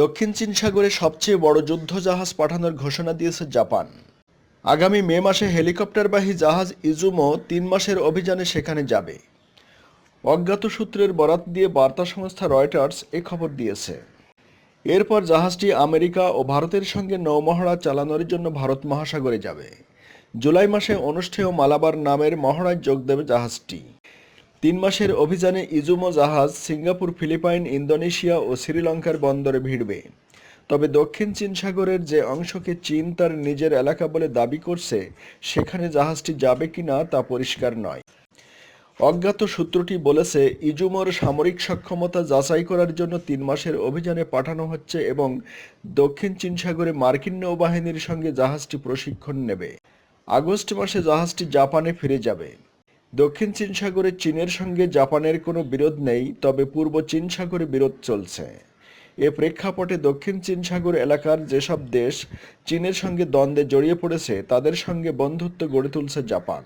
দক্ষিণ চীন সাগরে সবচেয়ে বড় যুদ্ধ জাহাজ পাঠানোর ঘোষণা দিয়েছে জাপান। আগামী মে মাসে হেলিকপ্টারবাহী জাহাজ ইজুমো 3 মাসের অভিযানে সেখানে যাবে। অজ্ঞাত সূত্রের বরাত দিয়ে বার্তা সংস্থা রয়টার্স এ খবর দিয়েছে। এরপর জাহাজটি আমেরিকা ও ভারতের সঙ্গে নৌমহড়া চালানোর জন্য ভারত মহাসাগরে যাবে। জুলাই মাসে অনুষ্ঠেয় মালাবার নামের মহড়ায় যোগ দেবে জাহাজটি। 3 মাসের অভিযানে ইজুমো জাহাজ সিঙ্গাপুর, ফিলিপাইন, ইন্দোনেশিয়া ও শ্রীলঙ্কার বন্দরে ভিড়বে। তবে দক্ষিণ চীন সাগরের যে অংশকে চীন তার নিজের এলাকা বলে দাবি করছে, সেখানে জাহাজটি যাবে কিনা তা পরিষ্কার নয়। অজ্ঞাত সূত্রটি বলেছে, ইজুমোর সামরিক সক্ষমতা যাচাই করার জন্য 3 মাসের অভিযানে পাঠানো হচ্ছে এবং দক্ষিণ চীন সাগরে মার্কিন নৌবাহিনীর সঙ্গে জাহাজটি প্রশিক্ষণ নেবে। আগস্ট মাসে জাহাজটি জাপানে ফিরে যাবে। দক্ষিণ চীন সাগরে চীনের সঙ্গে জাপানের কোনো বিরোধ নেই, তবে পূর্ব চীন সাগরে বিরোধ চলছে। এ প্রেক্ষাপটে দক্ষিণ চীন সাগর এলাকার যেসব দেশ চীনের সঙ্গে দ্বন্দ্বে জড়িয়ে পড়েছে, তাদের সঙ্গে বন্ধুত্ব গড়ে তুলছে জাপান।